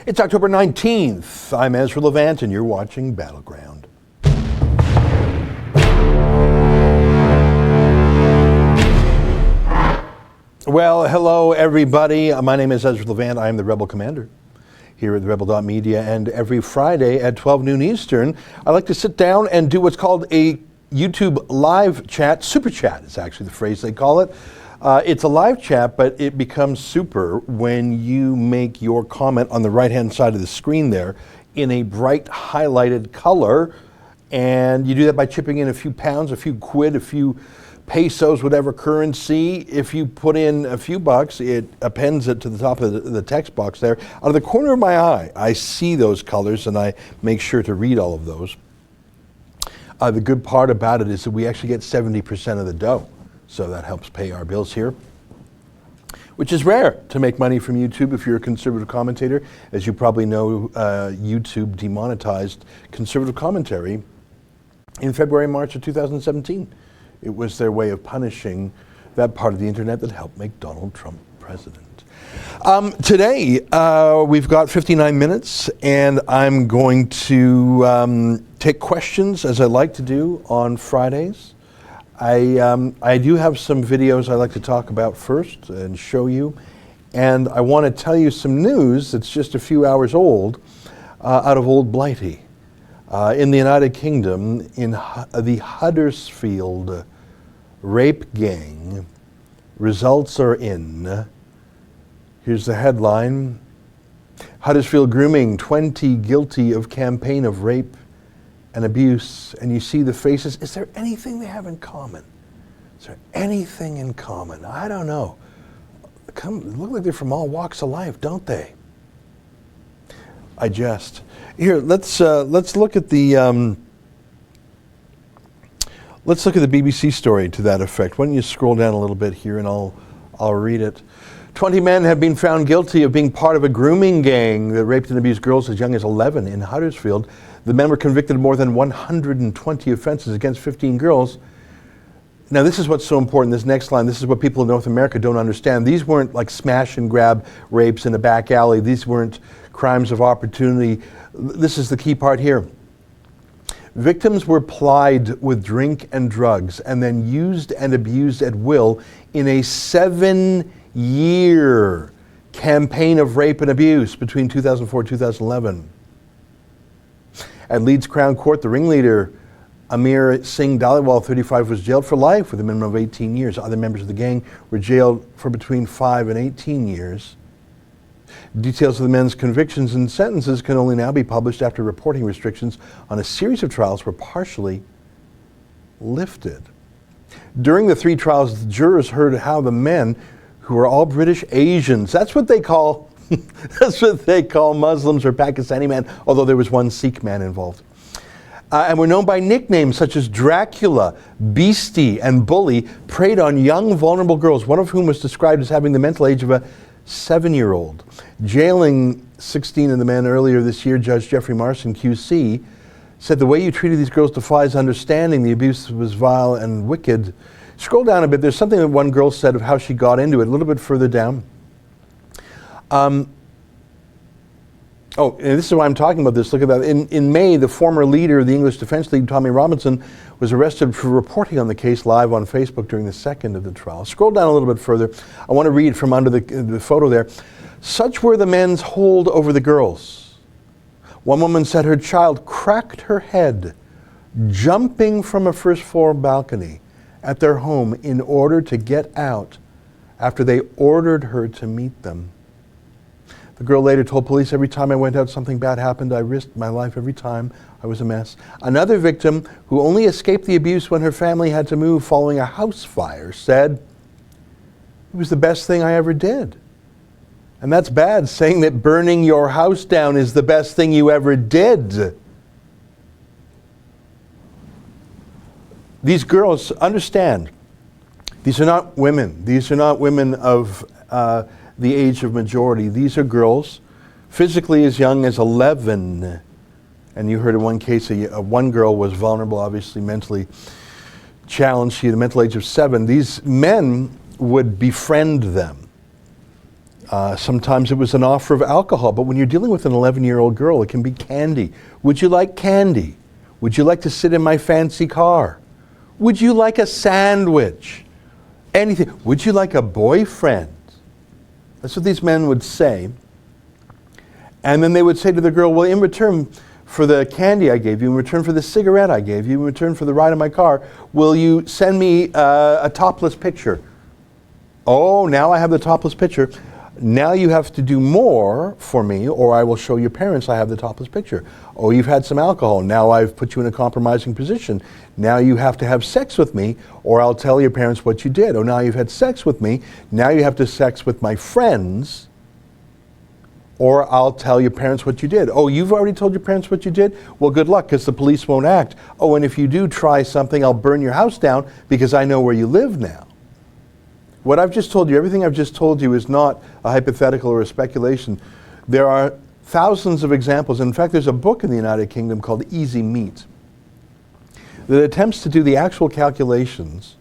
It's October 19th. I'm Ezra Levant, and you're watching Battleground. Well, hello, everybody. My name is Ezra Levant. I am the Rebel Commander here at the Rebel.media, and every Friday at 12 noon Eastern, I like to sit down and do what's called a YouTube live chat. Super chat is actually the phrase they call it. It's a live chat, but it becomes super when you make your comment on the right-hand side of the screen there in a bright highlighted color. And you do that by chipping in a few pounds, a few quid, a few pesos, whatever currency. If you put in a few bucks, it appends it to the top of the text box there. Out of the corner of my eye, I see those colors, and I make sure to read all of those. The good part about it is that we actually get 70% of the dough. So that helps pay our bills here, which is rare to make money from YouTube if you're a conservative commentator. As you probably know, YouTube demonetized conservative commentary in February, March of 2017. It was their way of punishing that part of the internet that helped make Donald Trump president. Today, we've got 59 minutes, and I'm going to take questions, as I like to do on Fridays. I do have some videos I like to talk about first and show you, and I want to tell you some news that's just a few hours old out of Old Blighty. In the United Kingdom, in the Huddersfield rape gang, results are in. Here's the headline: Huddersfield grooming, 20 guilty of campaign of rape and abuse. And you see the faces. Is there anything they have in common? Is there anything in common? I don't know. Look like they're from all walks of life, don't they? I jest. Here, let's look at the BBC story to that effect. Why don't you scroll down a little bit here, and I'll read it. 20 men have been found guilty of being part of a grooming gang that raped and abused girls as young as 11 in Huddersfield. The men were convicted of more than 120 offenses against 15 girls. Now, this is what's so important, this next line. This is what people in North America don't understand. These weren't like smash and grab rapes in a back alley. These weren't crimes of opportunity. This is the key part here. Victims were plied with drink and drugs and then used and abused at will in a 7-year campaign of rape and abuse between 2004 and 2011. At Leeds Crown Court, the ringleader, Amir Singh Dhaliwal, 35, was jailed for life with a minimum of 18 years. Other members of the gang were jailed for between 5 and 18 years. Details of the men's convictions and sentences can only now be published after reporting restrictions on a series of trials were partially lifted. During the 3 trials, the jurors heard how the men, who are all British Asians, that's what they call Muslims or Pakistani men, although there was one Sikh man involved, and were known by nicknames such as Dracula, Beastie, and Bully, preyed on young, vulnerable girls, one of whom was described as having the mental age of a 7-year-old. Jailing 16 of the men earlier this year, Judge Jeffrey Marson, QC, said the way you treated these girls defies understanding. The abuse was vile and wicked. Scroll down a bit. There's something that one girl said of how she got into it. A little bit further down. And this is why I'm talking about this. Look at that. In May, the former leader of the English Defence League, Tommy Robinson, was arrested for reporting on the case live on Facebook during the second of the trial. Scroll down a little bit further. I want to read from under the photo there. Such were the men's hold over the girls. One woman said her child cracked her head jumping from a first-floor balcony at their home in order to get out after they ordered her to meet them. The girl later told police, "Every time I went out, something bad happened. I risked my life every time. I was a mess." Another victim, who only escaped the abuse when her family had to move following a house fire, said, "It was the best thing I ever did." And that's bad, saying that burning your house down is the best thing you ever did. These girls, understand, these are not women. These are not women of the age of majority. These are girls physically as young as 11. And you heard in one case, one girl was vulnerable, obviously mentally challenged. She had a mental age of 7. These men would befriend them. Sometimes it was an offer of alcohol, but when you're dealing with an 11-year-old girl, it can be candy. Would you like candy? Would you like to sit in my fancy car? Would you like a sandwich? Anything. Would you like a boyfriend? That's what these men would say. And then they would say to the girl, well, in return for the candy I gave you, in return for the cigarette I gave you, in return for the ride in my car, will you send me a topless picture? Oh, now I have the topless picture. Now you have to do more for me, or I will show your parents I have the topless picture. Oh, you've had some alcohol. Now I've put you in a compromising position. Now you have to have sex with me, or I'll tell your parents what you did. Oh, now you've had sex with me. Now you have to have sex with my friends, or I'll tell your parents what you did. Oh, you've already told your parents what you did? Well, good luck, because the police won't act. Oh, and if you do try something, I'll burn your house down because I know where you live now. What I've just told you, everything I've just told you is not a hypothetical or a speculation. There are thousands of examples. In fact, there's a book in the United Kingdom called Easy Meat that attempts to do the actual calculations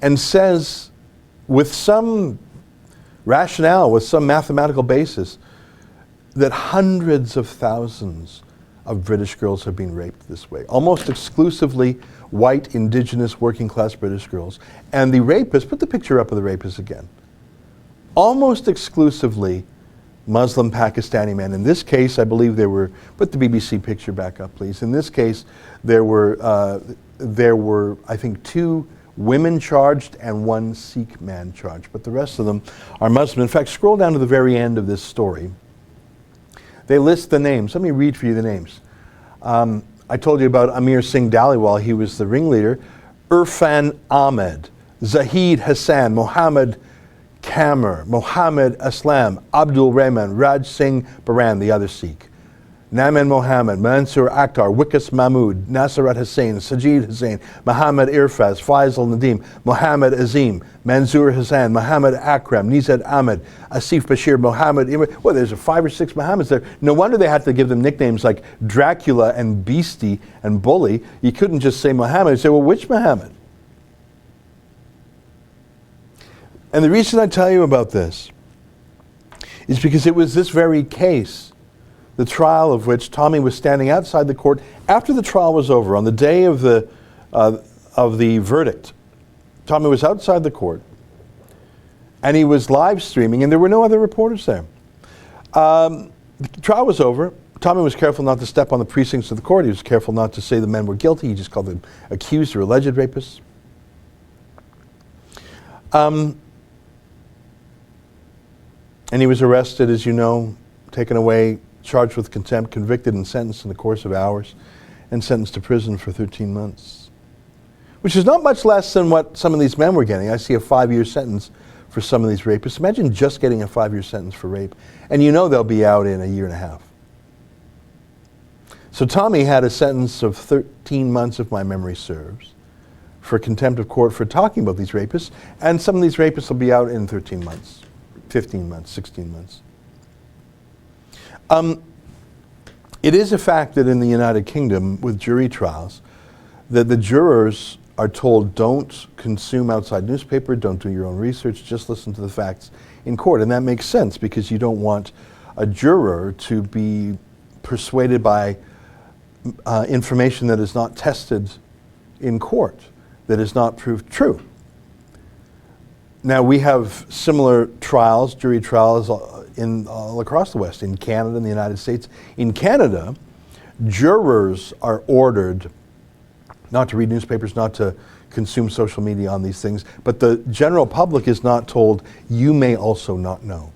and says, with some rationale, with some mathematical basis, that hundreds of thousands of British girls have been raped this way, almost exclusively white, indigenous, working-class British girls. And the rapists, put the picture up of the rapists again, almost exclusively Muslim Pakistani men. In this case, I believe there were, put the BBC picture back up, please. In this case, there were, I think, 2 women charged and 1 Sikh man charged, but the rest of them are Muslim. In fact, scroll down to the very end of this story. They list the names. Let me read for you the names. I told you about Amir Singh Dhaliwal. He was the ringleader. Irfan Ahmed, Zahid Hassan, Mohammed Kamar, Mohammed Aslam, Abdul Rahman, Raj Singh Baran, the other Sikh, Naman Mohammed, Mansoor Akhtar, Wikas Mahmood, Nasirat Hussain, Sajid Hussain, Muhammad Irfaz, Faisal Nadim, Muhammad Azim, Manzoor Hassan, Muhammad Akram, Nizad Ahmed, Asif Bashir, Muhammad Imran. Well, there's 5 or 6 Muhammads there. No wonder they had to give them nicknames like Dracula and Beastie and Bully. You couldn't just say Muhammad. You say, well, which Muhammad? And the reason I tell you about this is because it was this very case, the trial of which Tommy was standing outside the court after the trial was over, on the day of the verdict. Tommy was outside the court, and he was live streaming, and there were no other reporters there. The trial was over. Tommy was careful not to step on the precincts of the court. He was careful not to say the men were guilty. He just called them accused or alleged rapists. And he was arrested, as you know, taken away, charged with contempt, convicted and sentenced in the course of hours, and sentenced to prison for 13 months. Which is not much less than what some of these men were getting. I see a 5-year sentence for some of these rapists. Imagine just getting a 5-year sentence for rape, and you know they'll be out in a year and a half. So Tommy had a sentence of 13 months, if my memory serves, for contempt of court for talking about these rapists, and some of these rapists will be out in 13 months, 15 months, 16 months. It is a fact that in the United Kingdom, with jury trials, that the jurors are told, don't consume outside newspaper, don't do your own research, just listen to the facts in court. And that makes sense, because you don't want a juror to be persuaded by information that is not tested in court, that is not proved true. Now, we have similar trials, jury trials, all across the West, in Canada, in the United States. In Canada, jurors are ordered not to read newspapers, not to consume social media on these things, but the general public is not told, you may also not know.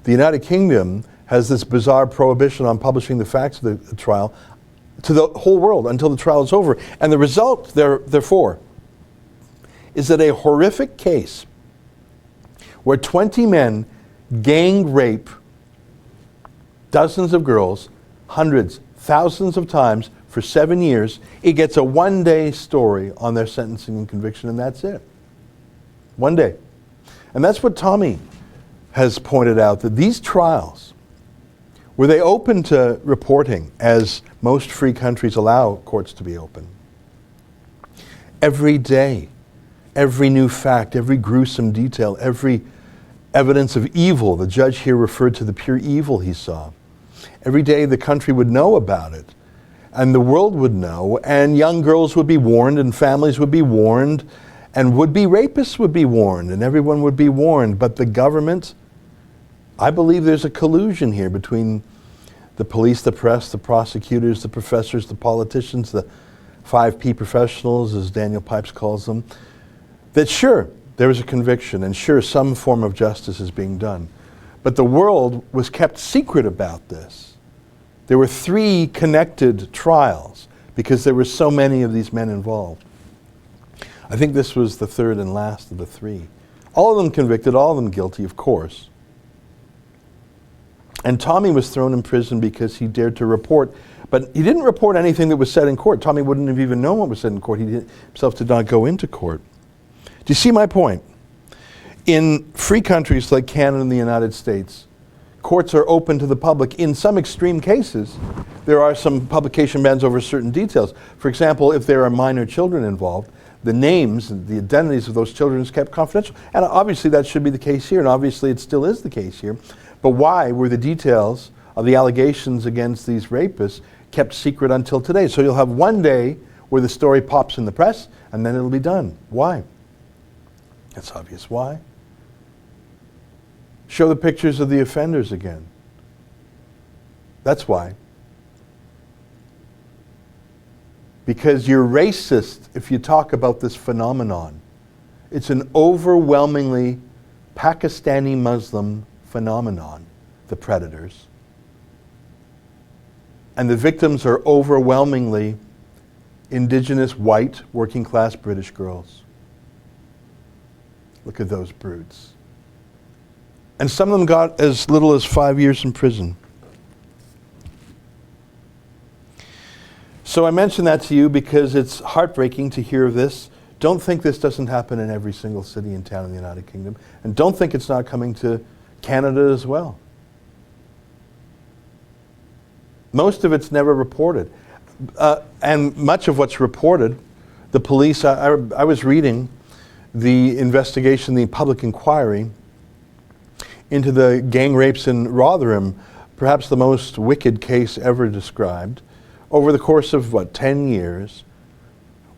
The United Kingdom has this bizarre prohibition on publishing the facts of the trial to the whole world until the trial is over. And the result, therefore, is that a horrific case where 20 men gang rape dozens of girls, hundreds, thousands of times for 7 years, it gets a 1-day story on their sentencing and conviction, and that's it. 1 day. And that's what Tommy has pointed out, that these trials, were they open to reporting, as most free countries allow courts to be open, every day, every new fact, every gruesome detail, every evidence of evil. The judge here referred to the pure evil he saw. Every day the country would know about it, and the world would know, and young girls would be warned, and families would be warned, and would-be rapists would be warned, and everyone would be warned. But the government, I believe there's a collusion here between the police, the press, the prosecutors, the professors, the politicians, the 5P professionals, as Daniel Pipes calls them, that sure, there was a conviction, and sure, some form of justice is being done. But the world was kept secret about this. There were 3 connected trials because there were so many of these men involved. I think this was the 3rd and last of the 3. All of them convicted, all of them guilty, of course. And Tommy was thrown in prison because he dared to report, but he didn't report anything that was said in court. Tommy wouldn't have even known what was said in court. He himself did not go into court. Do you see my point? In free countries like Canada and the United States, courts are open to the public. In some extreme cases, there are some publication bans over certain details. For example, if there are minor children involved, the names and the identities of those children is kept confidential. And obviously that should be the case here, and obviously it still is the case here. But why were the details of the allegations against these rapists kept secret until today? So you'll have one day where the story pops in the press, and then it'll be done. Why? That's obvious. Why? Show the pictures of the offenders again. That's why. Because you're racist if you talk about this phenomenon. It's an overwhelmingly Pakistani Muslim phenomenon, the predators. And the victims are overwhelmingly indigenous, white, working class British girls. Look at those brutes. And some of them got as little as 5 years in prison. So I mention that to you because it's heartbreaking to hear of this. Don't think this doesn't happen in every single city and town in the United Kingdom. And don't think it's not coming to Canada as well. Most of it's never reported. And much of what's reported, the police, I was reading the investigation, the public inquiry into the gang rapes in Rotherham, perhaps the most wicked case ever described. Over the course of, 10 years,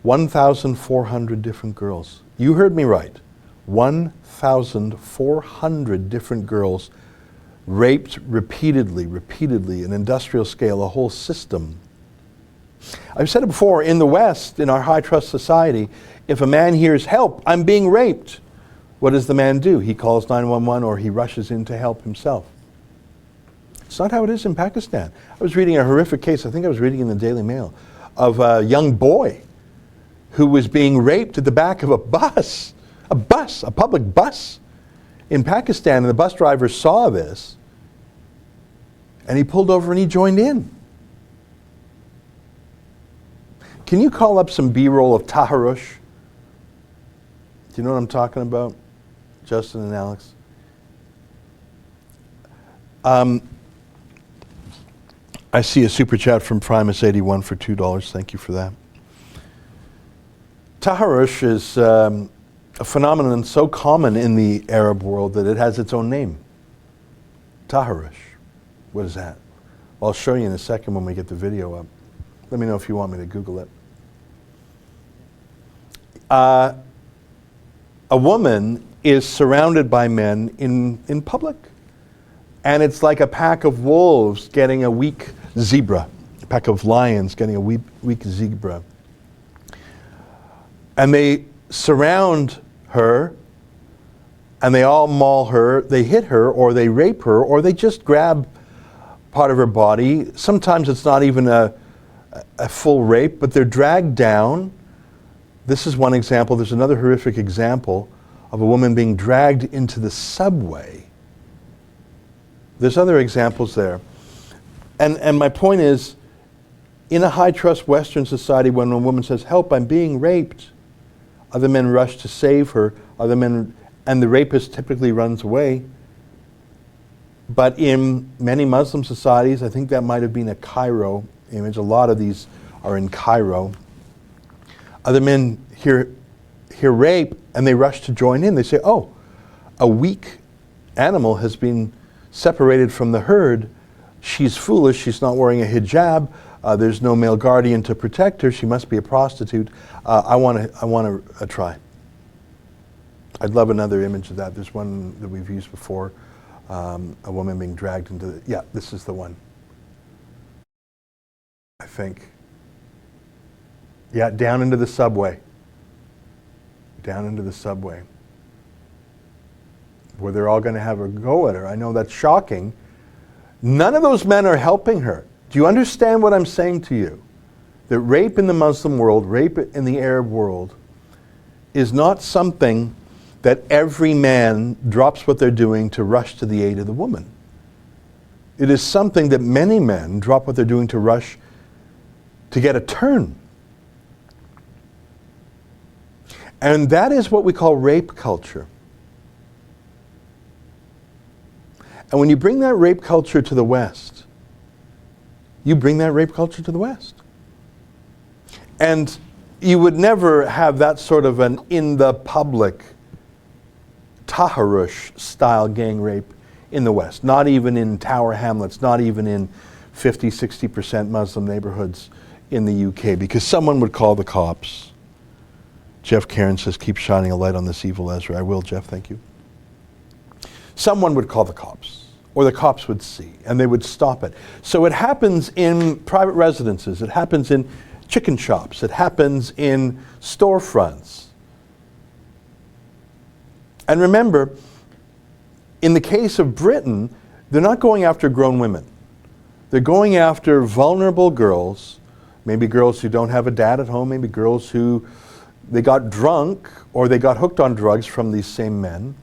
1,400 different girls. You heard me right. 1,400 different girls raped repeatedly, an industrial scale, a whole system. I've said it before, in the West, in our high trust society, if a man hears, "Help, I'm being raped," what does the man do? He calls 911 or he rushes in to help himself. It's not how it is in Pakistan. I was reading a horrific case, I think I was reading in the Daily Mail, of a young boy who was being raped at the back of a public bus in Pakistan, and the bus driver saw this, and he pulled over and he joined in. Can you call up some B-roll of Taharush? Do you know what I'm talking about, Justin and Alex? I see a super chat from Primus81 for $2. Thank you for that. Taharush is a phenomenon so common in the Arab world that it has its own name. Taharush. What is that? Well, I'll show you in a second when we get the video up. Let me know if you want me to Google it. A woman is surrounded by men in public. And it's like a pack of wolves getting a weak zebra, a pack of lions getting a weak zebra. And they surround her, and they all maul her, they hit her, or they rape her, or they just grab part of her body. Sometimes it's not even a full rape, but they're dragged down. This is one example. There's another horrific example of a woman being dragged into the subway. There's other examples there. And my point is, in a high-trust Western society, when a woman says, "Help, I'm being raped," other men rush to save her, and the rapist typically runs away. But in many Muslim societies, I think that might have been a Cairo image. A lot of these are in Cairo. Other men hear rape, and they rush to join in. They say, "Oh, a weak animal has been separated from the herd. She's foolish. She's not wearing a hijab. There's no male guardian to protect her. She must be a prostitute. I want to try. I'd love another image of that. There's one that we've used before. A woman being dragged into the... Yeah, this is the one. I think. Yeah, down into the subway. Down into the subway. Where they're all going to have a go at her. I know that's shocking. None of those men are helping her. Do you understand what I'm saying to you? That rape in the Muslim world, rape in the Arab world, is not something that every man drops what they're doing to rush to the aid of the woman. It is something that many men drop what they're doing to rush to get a turn. And that is what we call rape culture. And when you bring that rape culture to the West, you bring that rape culture to the West. And you would never have that sort of an in the public Taharush style gang rape in the West. Not even in Tower Hamlets, not even in 50-60% Muslim neighborhoods in the UK, because someone would call the cops. Jeff Karen says, keep shining a light on this evil Ezra. I will, Jeff, thank you. Someone would call the cops, or the cops would see, and they would stop it. So it happens in private residences, it happens in chicken shops, it happens in storefronts. And remember, in the case of Britain, they're not going after grown women. They're going after vulnerable girls, maybe girls who don't have a dad at home, maybe girls who they got drunk or they got hooked on drugs from these same men,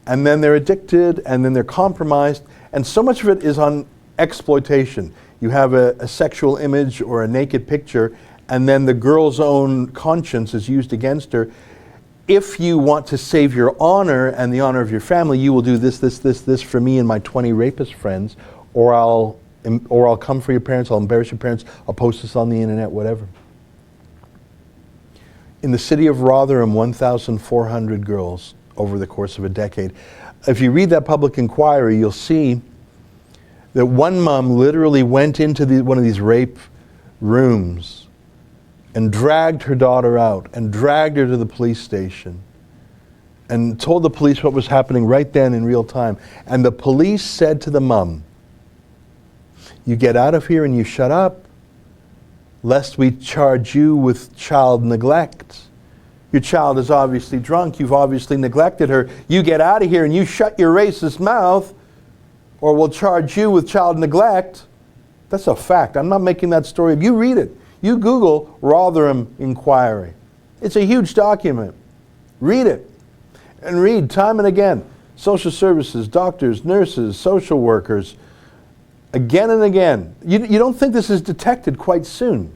and then they're addicted, and then they're compromised, and so much of it is on exploitation. You have a sexual image or a naked picture, and then the girl's own conscience is used against her. If you want to save your honor and the honor of your family, you will do this for me and my 20 rapist friends, or I'll come for your parents, I'll embarrass your parents, I'll post this on the internet, whatever. In the city of Rotherham, 1,400 girls over the course of a decade. If you read that public inquiry, you'll see that one mom literally went into one of these rape rooms and dragged her daughter out and dragged her to the police station and told the police what was happening right then in real time. And the police said to the mom, you get out of here and you shut up, lest we charge you with child neglect. Your child is obviously drunk, you've obviously neglected her. You get out of here and you shut your racist mouth, or we'll charge you with child neglect. That's a fact. I'm not making that story up. You read it. You Google Rotherham inquiry. It's a huge document. Read it. And read time and again. Social services, doctors, nurses, social workers, again and again. You don't think this is detected quite soon.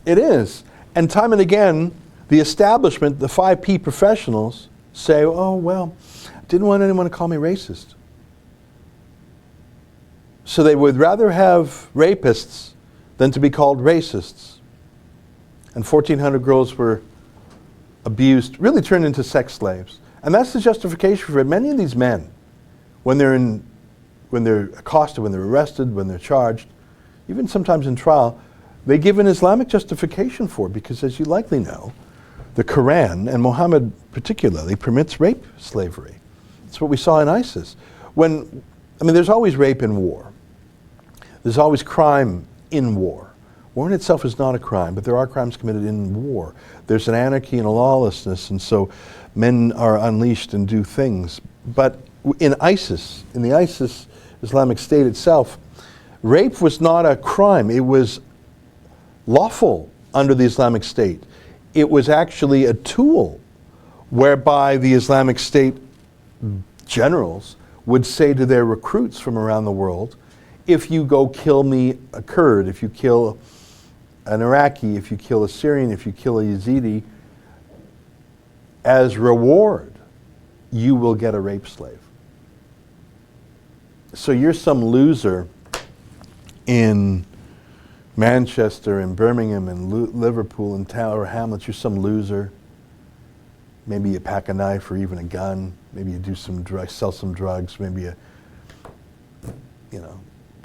It is. And time and again, the establishment, the 5P professionals say, oh, well, didn't want anyone to call me racist. So they would rather have rapists than to be called racists. And 1,400 girls were abused, really turned into sex slaves. And that's the justification for it. Many of these men, when they're accosted, when they're arrested, when they're charged, even sometimes in trial, they give an Islamic justification for it, because as you likely know, the Quran, and Muhammad particularly, permits rape slavery. It's what we saw in ISIS. There's always rape in war. There's always crime in war. War in itself is not a crime, but there are crimes committed in war. There's an anarchy and a lawlessness, and so men are unleashed and do things. But in ISIS, in the ISIS Islamic State itself, rape was not a crime. It was lawful under the Islamic State. It was actually a tool whereby the Islamic State generals would say to their recruits from around the world, if you go kill me a Kurd, if you kill an Iraqi, if you kill a Syrian, if you kill a Yazidi, as reward, you will get a rape slave. So you're some loser in Manchester and Birmingham and Liverpool and Tower Hamlets, you're some loser. Maybe you pack a knife or even a gun. Maybe you do some drugs, sell some drugs. Maybe you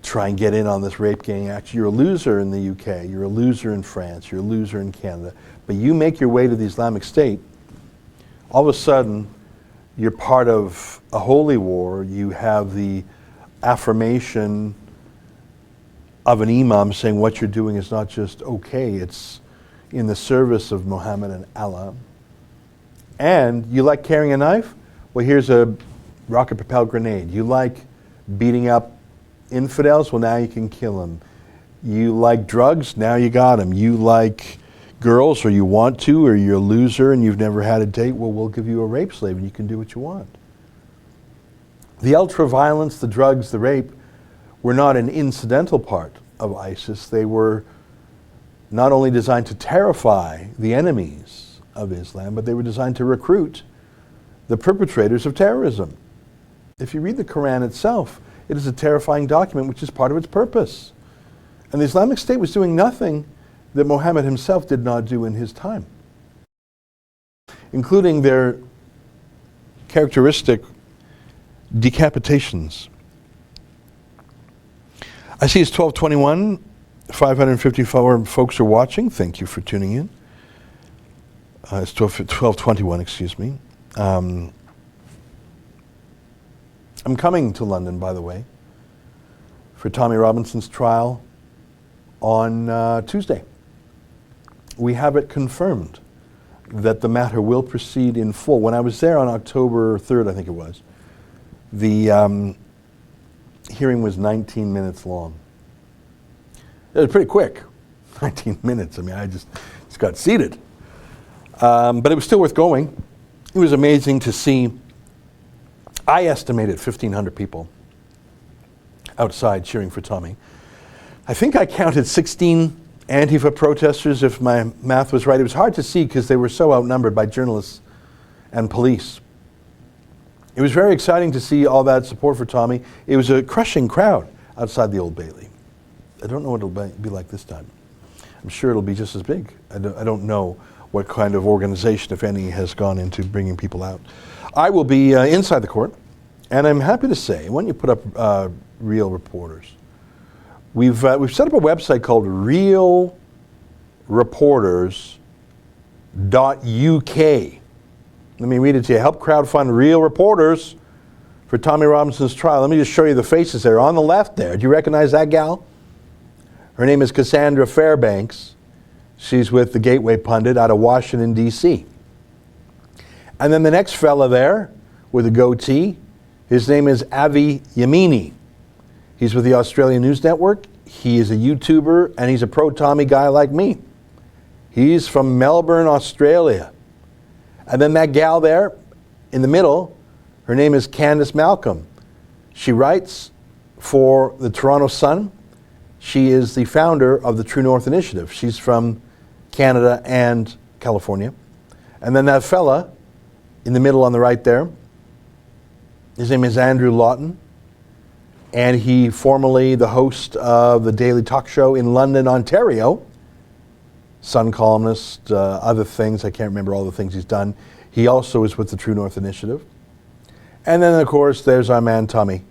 try and get in on this rape gang action. You're a loser in the UK. You're a loser in France. You're a loser in Canada. But you make your way to the Islamic State, all of a sudden, you're part of a holy war. You have the affirmation of an imam saying what you're doing is not just okay, it's in the service of Muhammad and Allah. And you like carrying a knife? Well, here's a rocket-propelled grenade. You like beating up infidels? Well, now you can kill them. You like drugs? Now you got them. You like girls, or you want to, or you're a loser and you've never had a date? Well, we'll give you a rape slave and you can do what you want. The ultra-violence, the drugs, the rape were not an incidental part of ISIS. They were not only designed to terrify the enemies of Islam, but they were designed to recruit the perpetrators of terrorism. If you read the Quran itself, it is a terrifying document which is part of its purpose. And the Islamic State was doing nothing that Muhammad himself did not do in his time, including their characteristic decapitations. I see it's 12:21. 554 folks are watching. Thank you for tuning in. It's 12:21, excuse me. I'm coming to London, by the way, for Tommy Robinson's trial on Tuesday. We have it confirmed that the matter will proceed in full. When I was there on October 3rd, I think it was, the hearing was 19 minutes long. It was pretty quick, 19 minutes. I mean, I just got seated. But it was still worth going. It was amazing to see, I estimated 1,500 people outside cheering for Tommy. I think I counted 16 Antifa protesters, if my math was right. It was hard to see because they were so outnumbered by journalists and police. It was very exciting to see all that support for Tommy. It was a crushing crowd outside the Old Bailey. I don't know what it'll be like this time. I'm sure it'll be just as big. I don't know what kind of organization, if any, has gone into bringing people out. I will be inside the court, and I'm happy to say, when you put up Real Reporters, we've set up a website called realreporters.uk. Let me read it to you. Help crowdfund Real Reporters for Tommy Robinson's trial. Let me just show you the faces there. On the left there, do you recognize that gal? Her name is Cassandra Fairbanks. She's with the Gateway Pundit out of Washington, D.C. And then the next fella there with a goatee, his name is Avi Yamini. He's with the Australian News Network. He is a YouTuber, and he's a pro-Tommy guy like me. He's from Melbourne, Australia. And then that gal there in the middle, her name is Candace Malcolm. She writes for the Toronto Sun. She is the founder of the True North Initiative. She's from Canada and California. And then that fella in the middle on the right there, his name is Andrew Lawton. And he formerly the host of the Daily Talk Show in London, Ontario. Sun columnist, other things. I can't remember all the things he's done. He also is with the True North Initiative. And then, of course, there's our man Tommy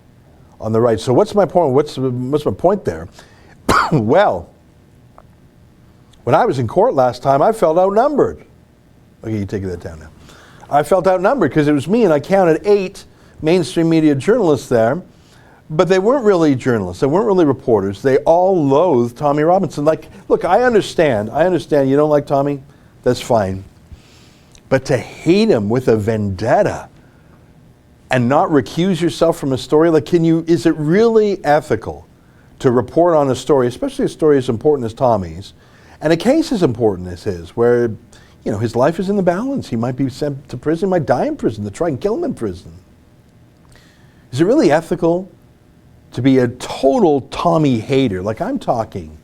on the right. So what's my point? What's my point there? Well, when I was in court last time, I felt outnumbered. Okay, you take that down now. I felt outnumbered because it was me, and I counted 8 mainstream media journalists there. But they weren't really journalists. They weren't really reporters. They all loathed Tommy Robinson. Like, look, I understand you don't like Tommy. That's fine. But to hate him with a vendetta and not recuse yourself from a story, like, is it really ethical to report on a story, especially a story as important as Tommy's, and a case as important as his, where, his life is in the balance. He might be sent to prison, might die in prison, to try and kill him in prison. Is it really ethical to be a total Tommy hater, like I'm talking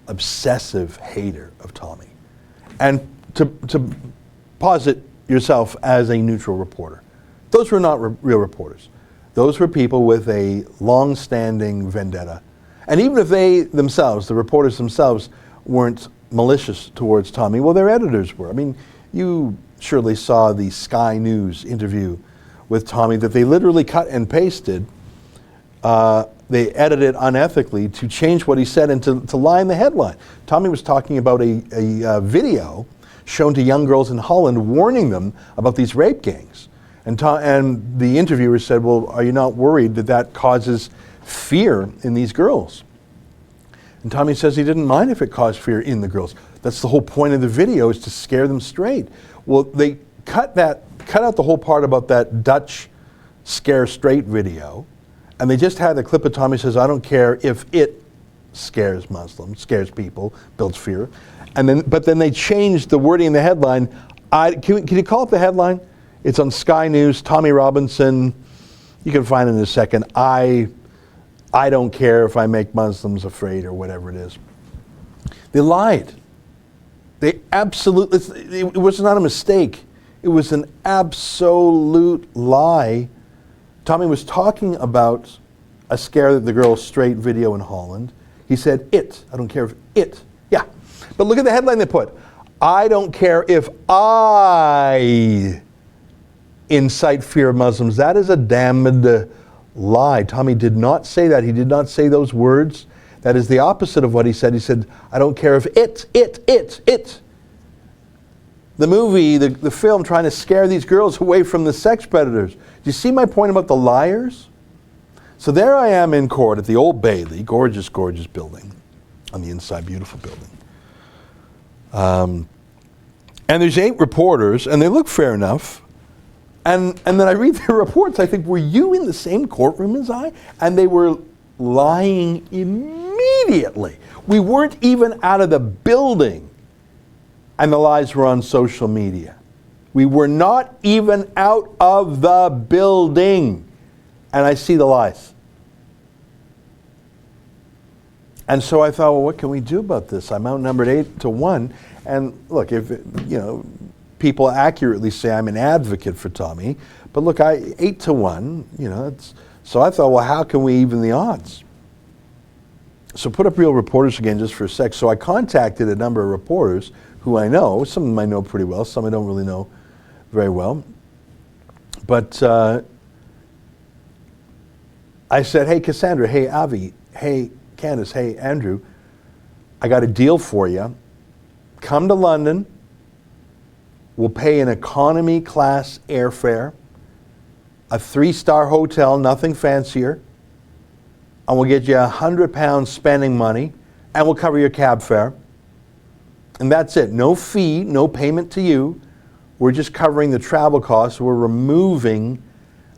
obsessive hater of Tommy, and to posit yourself as a neutral reporter? Those were not real reporters. Those were people with a long-standing vendetta. And even if they themselves, the reporters themselves, weren't malicious towards Tommy, well, their editors were. I mean, you surely saw the Sky News interview with Tommy that they literally cut and pasted. They edited unethically to change what he said and to lie in the headline. Tommy was talking about a video shown to young girls in Holland warning them about these rape gangs. And the interviewer said, well, are you not worried that that causes fear in these girls? And Tommy says he didn't mind if it caused fear in the girls. That's the whole point of the video, is to scare them straight. Well, they cut out the whole part about that Dutch scare straight video, and they just had the clip of Tommy says, I don't care if it scares Muslims, scares people, builds fear. But then they changed the wording in the headline. Can you call up the headline? It's on Sky News, Tommy Robinson. You can find it in a second. I don't care if I make Muslims afraid, or whatever it is. They lied. They absolutely, it was not a mistake. It was an absolute lie. Tommy was talking about a scare that the girl straight video in Holland. He said, it. I don't care if it. Yeah. But look at the headline they put. I don't care if I incite fear of Muslims. That is a damned lie. Tommy did not say that. He did not say those words. That is the opposite of what he said. He said, I don't care if it. The movie, the film, trying to scare these girls away from the sex predators. Do you see my point about the liars? So there I am in court at the Old Bailey, gorgeous, gorgeous building. On the inside, beautiful building. And there's 8 reporters, and they look fair enough. And then I read their reports. I think, were you in the same courtroom as I? And they were lying immediately. We weren't even out of the building, and the lies were on social media. We were not even out of the building, and I see the lies. And so I thought, well, what can we do about this? I'm outnumbered 8-1, and look, if people accurately say I'm an advocate for Tommy, but look, 8-1, so I thought, well, how can we even the odds? So put up Real Reporters again just for a sec. So I contacted a number of reporters who I know. Some of them I know pretty well, some I don't really know very well. But I said, hey, Cassandra, hey, Avi, hey, Candace, hey, Andrew, I got a deal for you. Come to London. We'll pay an economy class airfare, a 3-star hotel, nothing fancier, and we'll get you £100 spending money, and we'll cover your cab fare. And that's it. No fee, no payment to you. We're just covering the travel costs. We're removing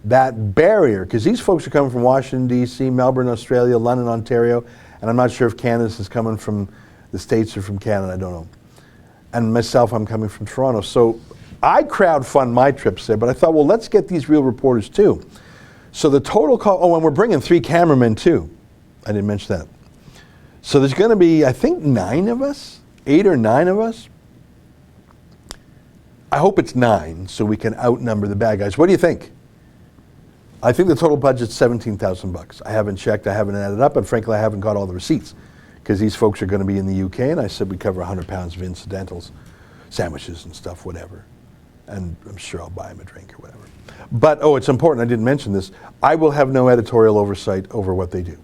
that barrier, because these folks are coming from Washington, D.C., Melbourne, Australia, London, Ontario, and I'm not sure if Candace is coming from the States or from Canada, I don't know. And myself, I'm coming from Toronto. So I crowdfund my trips there, but I thought, well, let's get these Real Reporters too. So the total cost, and we're bringing 3 cameramen too. I didn't mention that. So there's going to be, I think, 9 of us, 8 or 9 of us. I hope it's 9 so we can outnumber the bad guys. What do you think? I think the total budget's $17,000. I haven't checked, I haven't added up, and frankly, I haven't got all the receipts, because these folks are going to be in the UK, and I said we cover £100 of incidentals, sandwiches and stuff, whatever. And I'm sure I'll buy them a drink or whatever. But, it's important, I didn't mention this, I will have no editorial oversight over what they do.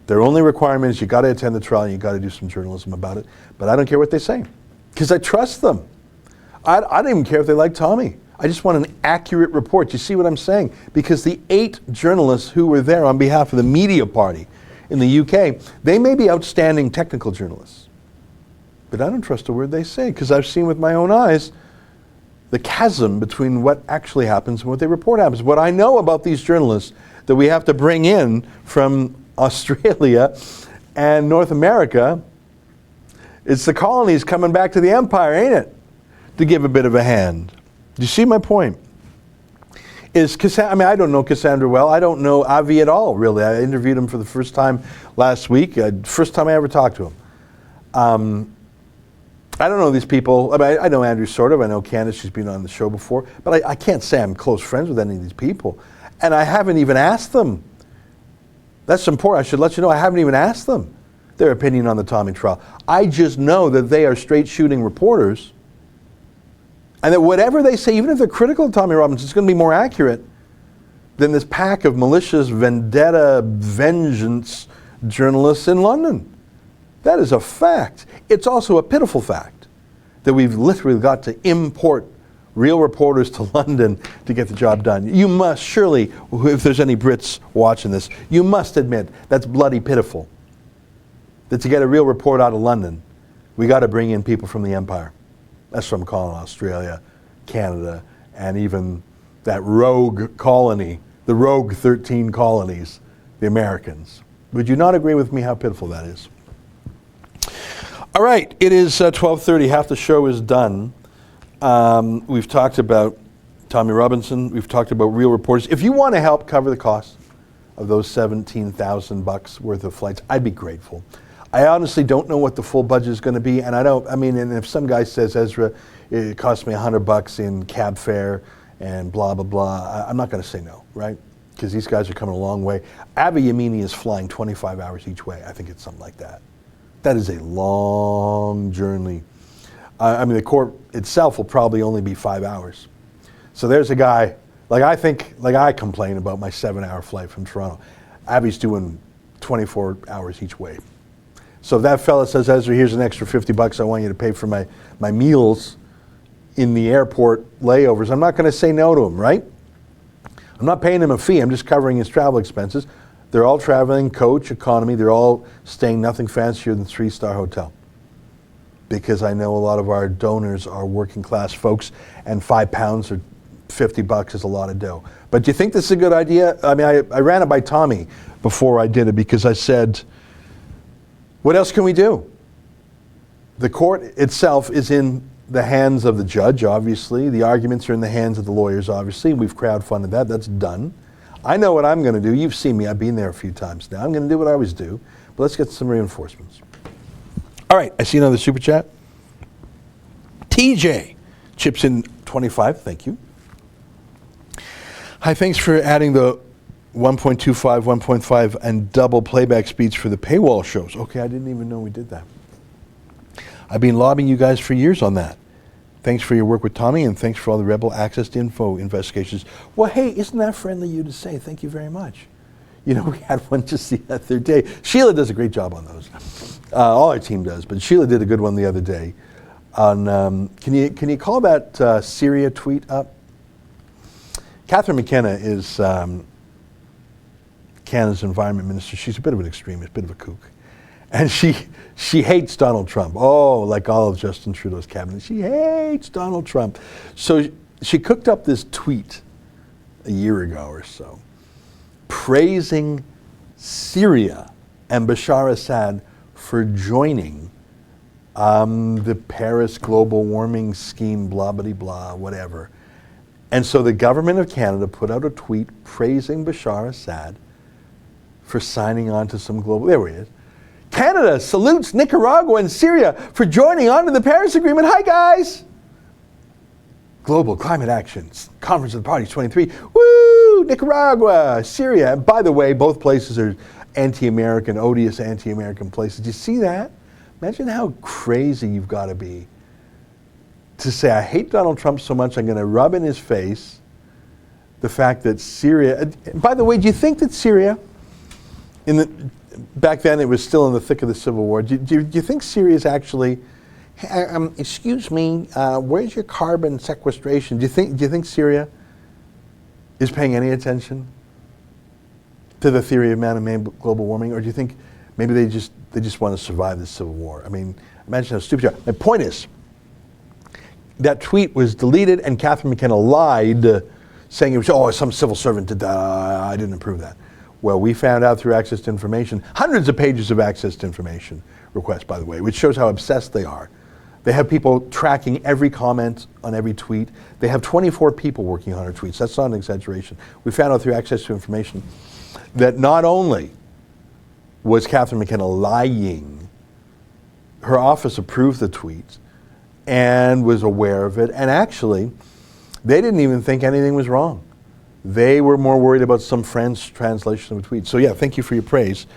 Their only requirement is you got to attend the trial and you got to do some journalism about it, but I don't care what they say, because I trust them. I don't even care if they like Tommy. I just want an accurate report. You see what I'm saying? Because the 8 journalists who were there on behalf of the media party in the UK, they may be outstanding technical journalists, but I don't trust a word they say, because I've seen with my own eyes the chasm between what actually happens and what they report happens. What I know about these journalists that we have to bring in from Australia and North America, it's the colonies coming back to the empire, ain't it? To give a bit of a hand. Do you see my point? I don't know Cassandra well. I don't know Avi at all, really. I interviewed him for the first time last week. First time I ever talked to him. I don't know these people. I know Andrew sort of. I know Candace. She's been on the show before. But I can't say I'm close friends with any of these people. And I haven't even asked them. That's important. I should let you know I haven't even asked them their opinion on the Tommy trial. I just know that they are straight shooting reporters. And that whatever they say, even if they're critical of Tommy Robinson, it's going to be more accurate than this pack of malicious vendetta, vengeance journalists in London. That is a fact. It's also a pitiful fact that we've literally got to import real reporters to London to get the job done. You must, surely, if there's any Brits watching this, you must admit that's bloody pitiful. That to get a real report out of London, we got to bring in people from the Empire. That's what I'm calling Australia, Canada, and even that rogue colony, the rogue 13 colonies, the Americans. Would you not agree with me how pitiful that is? All right, it is 12:30. Half the show is done. We've talked about Tommy Robinson. We've talked about real reporters. If you want to help cover the cost of those $17,000 worth of flights, I'd be grateful. I honestly don't know what the full budget is going to be, and and if some guy says, Ezra, it cost me $100 in cab fare and blah, blah, blah, I'm not going to say no, right? Because these guys are coming a long way. Avi Yamini is flying 25 hours each way. I think it's something like that. That is a long journey. The court itself will probably only be 5 hours. So there's a guy, I complain about my 7-hour flight from Toronto. Abby's doing 24 hours each way. So if that fella says, Ezra, here's an extra $50 I want you to pay for my meals in the airport layovers, I'm not going to say no to him, right? I'm not paying him a fee, I'm just covering his travel expenses. They're all traveling coach, economy, they're all staying nothing fancier than 3-star hotel. Because I know a lot of our donors are working class folks, and £5 or $50 is a lot of dough. But do you think this is a good idea? I ran it by Tommy before I did it because I said, what else can we do? The court itself is in the hands of the judge, obviously. The arguments are in the hands of the lawyers, obviously. We've crowdfunded that. That's done. I know what I'm going to do. You've seen me. I've been there a few times now. I'm going to do what I always do. But let's get some reinforcements. All right, I see another super chat. TJ chips in 25, thank you. Hi, thanks for adding the 1.25, 1.5, and double playback speeds for the paywall shows. Okay, I didn't even know we did that. I've been lobbying you guys for years on that. Thanks for your work with Tommy, and thanks for all the Rebel Access to Info investigations. Well, hey, isn't that friendly of you to say? Thank you very much. We had one just the other day. Sheila does a great job on those. All our team does, but Sheila did a good one the other day. On can you call that Syria tweet up? Catherine McKenna is Canada's environment minister. She's a bit of an extremist, a bit of a kook. And she hates Donald Trump. Oh, like all of Justin Trudeau's cabinet. She hates Donald Trump. So she cooked up this tweet a year ago or so, praising Syria and Bashar Assad for joining the Paris global warming scheme, blah, blah, blah, whatever. And so the government of Canada put out a tweet praising Bashar Assad for signing on to some global, there he is. Canada salutes Nicaragua and Syria for joining on to the Paris Agreement. Hi, guys. Global Climate Action Conference of the Parties 23. Woo! Nicaragua, Syria. And by the way, both places are anti-American, odious anti-American places. Do you see that? Imagine how crazy you've got to be to say, I hate Donald Trump so much, I'm going to rub in his face the fact that Syria, by the way, do you think that Syria, back then it was still in the thick of the Civil War, do you think Syria is actually, excuse me, where's your carbon sequestration? Do you think Syria is paying any attention to the theory of man-made global warming, or do you think maybe they just want to survive the Civil War? Imagine how stupid you are. My point is, that tweet was deleted, and Catherine McKenna lied, saying it was, some civil servant did that. I didn't approve that. Well, we found out through access to information, hundreds of pages of access to information requests, by the way, which shows how obsessed they are. They have people tracking every comment on every tweet. They have 24 people working on her tweets. That's not an exaggeration. We found out through access to information that not only was Catherine McKenna lying, her office approved the tweet and was aware of it, and actually, they didn't even think anything was wrong. They were more worried about some French translation of a tweet. So yeah, thank you for your praise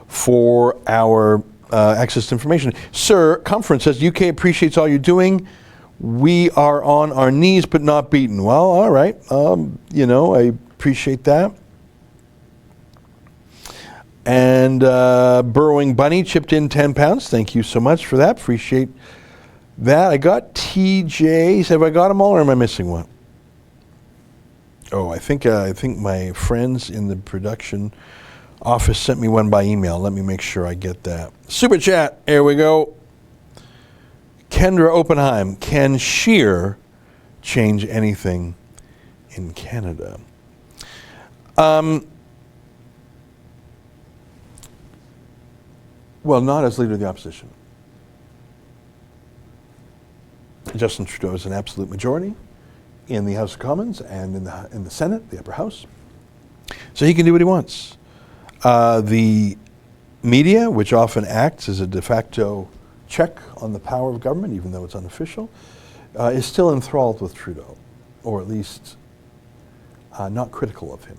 for our access to information. Sir, Conference says, UK appreciates all you're doing. We are on our knees but not beaten. Well, all right. I appreciate that. And Burrowing Bunny chipped in 10 pounds. Thank you so much for that. Appreciate that. I got TJ. Have I got them all or am I missing one? Oh, I think my friends in the production office sent me one by email. Let me make sure I get that. Super chat. Here we go. Kendra Oppenheim. Can Scheer change anything in Canada? Well, not as leader of the opposition. Justin Trudeau is an absolute majority in the House of Commons and in the Senate, the upper house. So he can do what he wants. The media, which often acts as a de facto check on the power of government, even though it's unofficial, is still enthralled with Trudeau, or at least not critical of him.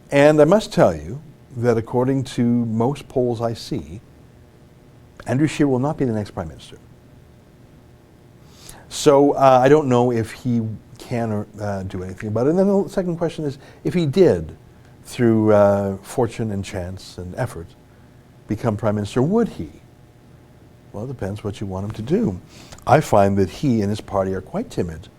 And I must tell you that according to most polls I see, Andrew Scheer will not be the next Prime Minister. So I don't know if he can do anything about it. And then the second question is, if he did, through fortune and chance and effort, become Prime Minister, would he? Well, it depends what you want him to do. I find that he and his party are quite timid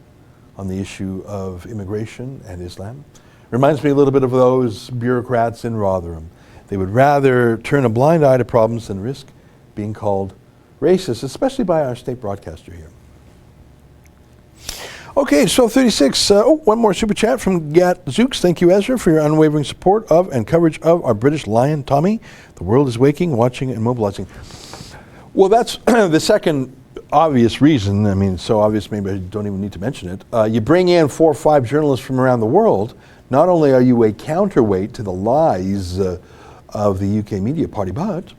on the issue of immigration and Islam. Reminds me a little bit of those bureaucrats in Rotherham. They would rather turn a blind eye to problems than risk being called racist, especially by our state broadcaster here. Okay, so 36. One more super chat from Gat Zooks. Thank you, Ezra, for your unwavering support of and coverage of our British lion, Tommy. The world is waking, watching, and mobilizing. Well, that's the second obvious reason. I mean, so obvious maybe I don't even need to mention it. You bring in 4 or 5 journalists from around the world. Not only are you a counterweight to the lies of the UK media party, but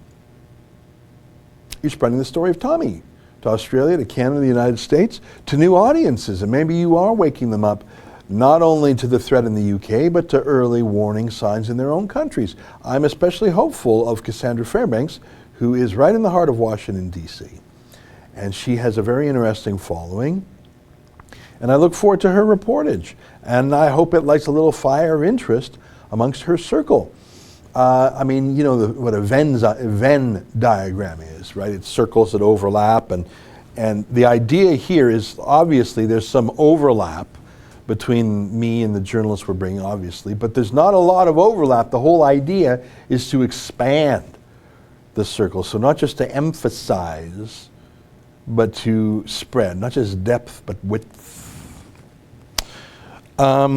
you're spreading the story of Tommy to Australia, to Canada, the United States, to new audiences. And maybe you are waking them up not only to the threat in the UK, but to early warning signs in their own countries. I'm especially hopeful of Cassandra Fairbanks, who is right in the heart of Washington, D.C. And she has a very interesting following. And I look forward to her reportage. And I hope it lights a little fire of interest amongst her circle. I mean, you know what a Venn diagram is, right? It's circles that overlap. And the idea here is obviously there's some overlap between me and the journalists we're bringing, obviously. But there's not a lot of overlap. The whole idea is to expand the circle. So not just to emphasize, but to spread. Not just depth, but width. Let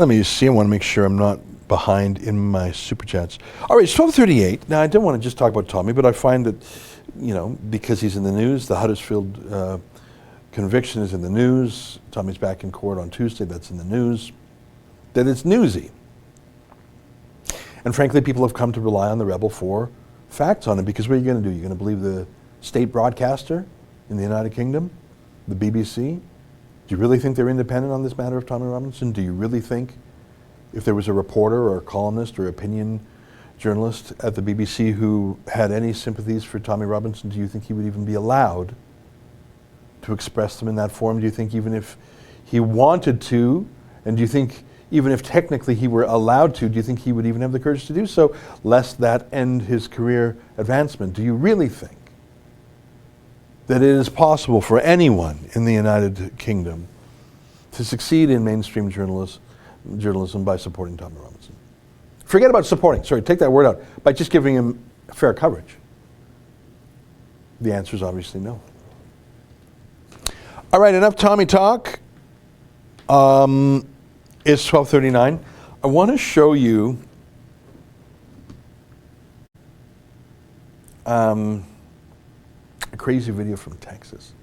me just see. I want to make sure I'm not behind in my super chats. All right, it's 12:38. Now, I don't want to just talk about Tommy, but I find that, you know, because he's in the news, the Huddersfield conviction is in the news. Tommy's back in court on Tuesday. That's in the news. That it's newsy. And frankly, people have come to rely on the Rebel for facts on it, because what are you going to do? You're going to believe the state broadcaster in the United Kingdom, the BBC? Do you really think they're independent on this matter of Tommy Robinson? Do you really think if there was a reporter or a columnist or opinion journalist at the BBC who had any sympathies for Tommy Robinson, do you think he would even be allowed to express them in that form? Do you think even if he wanted to, and do you think even if technically he were allowed to, do you think he would even have the courage to do so, lest that end his career advancement? Do you really think that it is possible for anyone in the United Kingdom to succeed in mainstream journalism by supporting Tommy Robinson? Forget about supporting, sorry, take that word out, by just giving him fair coverage. The answer is obviously no. All right, enough Tommy talk. It's 12:39. I want to show you a crazy video from Texas.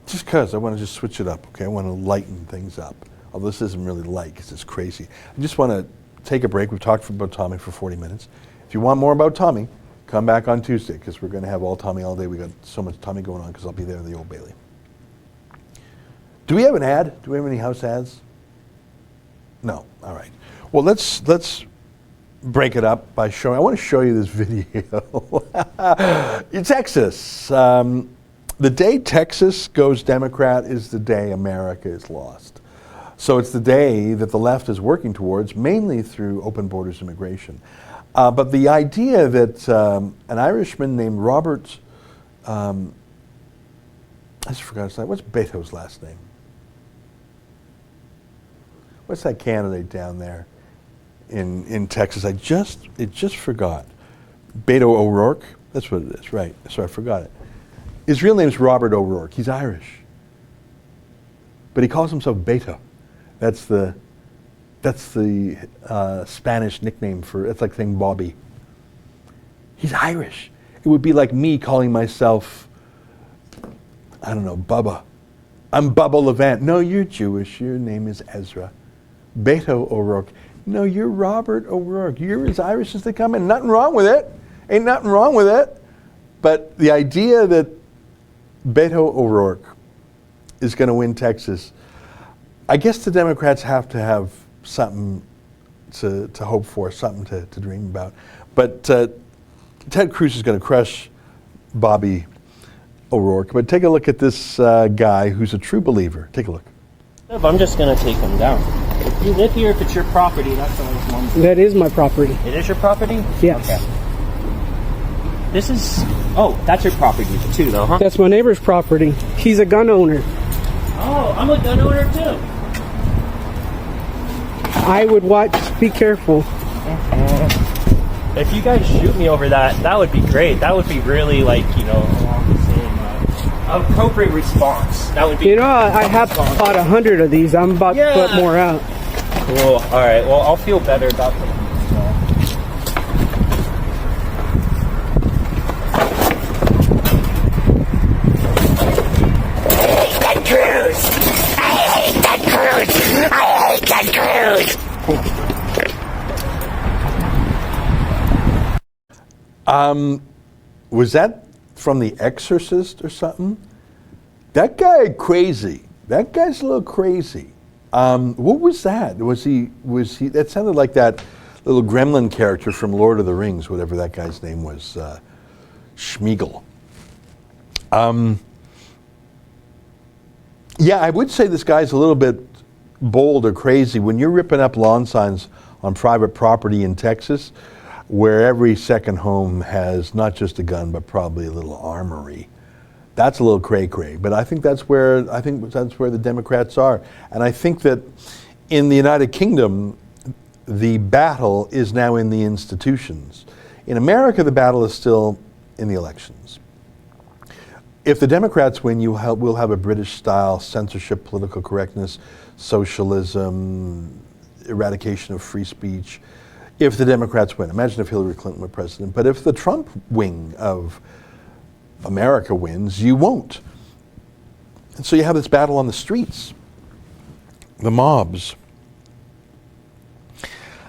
Just because I want to just switch it up, okay? I want to lighten things up. Although this isn't really light because it's crazy. I just want to take a break. We've talked about Tommy for 40 minutes. If you want more about Tommy, come back on Tuesday, because we're going to have all Tommy all day. We got so much Tommy going on because I'll be there in the Old Bailey. Do we have an ad? Do we have any house ads? No. All right. Well, let's break it up by showing, I want to show you this video. In Texas, the day Texas goes Democrat is the day America is lost. So it's the day that the left is working towards, mainly through open borders immigration. But the idea that an Irishman named Robert, I just forgot his name, what's Beto's last name? What's that candidate down there in Texas? I just forgot. Beto O'Rourke, that's what it is, right. So I forgot it. His real name is Robert O'Rourke. He's Irish. But he calls himself Beto. That's the Spanish nickname for, it's like saying Bobby. He's Irish. It would be like me calling myself, I don't know, Bubba. I'm Bubba Levant. No, you're Jewish. Your name is Ezra. Beto O'Rourke. No, you're Robert O'Rourke. You're as Irish as they come, and nothing wrong with it. Ain't nothing wrong with it. But the idea that Beto O'Rourke is going to win Texas, I guess the Democrats have to have something to hope for, something to dream about. But Ted Cruz is going to crush Bobby O'Rourke. But take a look at this guy who's a true believer. Take a look. I'm just going to take him down. If you live here, if it's your property, that's what I was wondering. That is my property. It is your property? Yes. Okay. This is... Oh, that's your property too, though, huh? That's my neighbor's property. He's a gun owner. Oh, I'm a gun owner too. I would watch. Be careful. If you guys shoot me over that, that would be great. That would be really, like, you know, along the same appropriate response. That would be... You know, I have bought 100 of these. I'm about to put more out. Cool. All right. Well, I'll feel better about them. Was that from The Exorcist or something? That guy crazy. That guy's a little crazy. What was that? Was he? That sounded like that little gremlin character from Lord of the Rings, whatever that guy's name was, Schmeagol. Yeah, I would say this guy's a little bit bold or crazy. When you're ripping up lawn signs on private property in Texas, where every second home has not just a gun, but probably a little armory, that's a little cray-cray. But I think that's where the Democrats are. And I think that in the United Kingdom, the battle is now in the institutions. In America, the battle is still in the elections. If the Democrats win, we'll have a British-style censorship, political correctness, socialism, eradication of free speech. If the Democrats win, imagine if Hillary Clinton were president. But if the Trump wing of America wins, you won't. And so you have this battle on the streets, the mobs.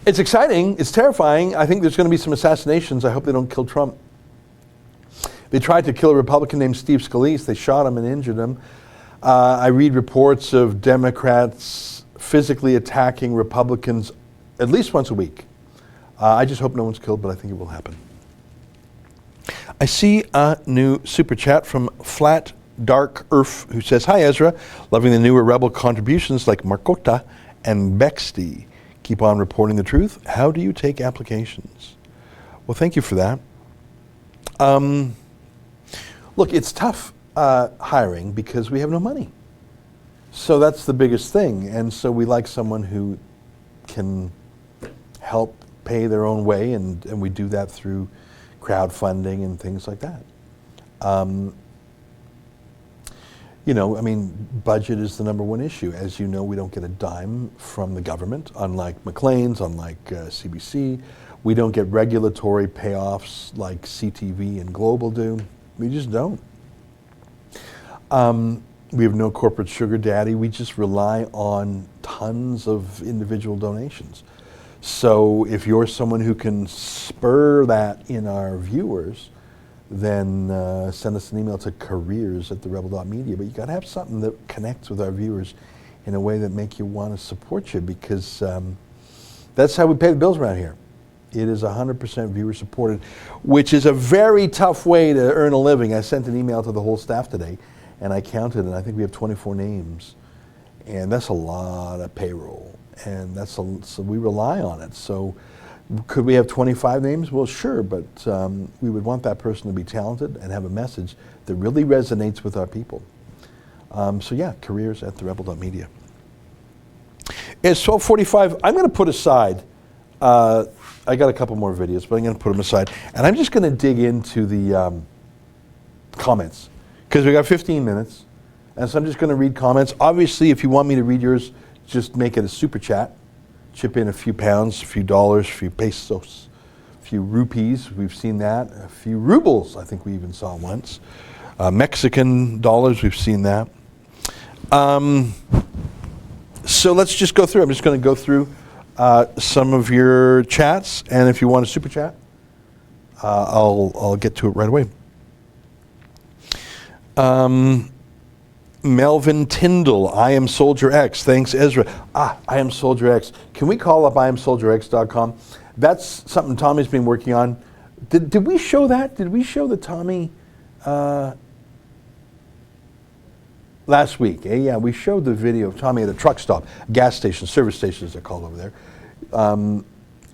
It's exciting, it's terrifying. I think there's going to be some assassinations. I hope they don't kill Trump. They tried to kill a Republican named Steve Scalise. They shot him and injured him. I read reports of Democrats physically attacking Republicans at least once a week. I just hope no one's killed, but I think it will happen. I see a new super chat from Flat Dark Earth, who says, "Hi Ezra, loving the newer Rebel contributions like Markota and Bexty. Keep on reporting the truth. How do you take applications?" Well, thank you for that. Look, it's tough hiring because we have no money. So that's the biggest thing. And so we like someone who can help pay their own way, and we do that through crowdfunding and things like that. Budget is the number one issue. As you know, we don't get a dime from the government, unlike Maclean's, unlike CBC. We don't get regulatory payoffs like CTV and Global do. We just don't. We have no corporate sugar daddy. We just rely on tons of individual donations. So if you're someone who can spur that in our viewers, then send us an email to careers@therebel.media. But you got to have something that connects with our viewers in a way that make you want to support you, because that's how we pay the bills around here. It is 100% viewer supported, which is a very tough way to earn a living. I sent an email to the whole staff today, and I counted, and I think we have 24 names. And that's a lot of payroll, and so we rely on it. So could we have 25 names? Well, sure, but we would want that person to be talented and have a message that really resonates with our people. So yeah, careers at therebel.media. It's 12:45. I'm going to put aside, I got a couple more videos, but I'm going to put them aside. And I'm just going to dig into the comments, because we got 15 minutes. And so I'm just going to read comments. Obviously, if you want me to read yours, just make it a super chat. Chip in a few pounds, a few dollars, a few pesos, a few rupees. We've seen that. A few rubles, I think we even saw once. Mexican dollars, we've seen that. So let's just go through. I'm just going to go through some of your chats, and if you want a super chat, I'll get to it right away. Melvin Tyndall, I am Soldier X. Thanks, Ezra. I am Soldier X. Can we call up IamSoldierX.com? That's something Tommy's been working on. Did we show that? Did we show the Tommy last week? Yeah, we showed the video of Tommy at a truck stop, gas station, service station as they're called over there.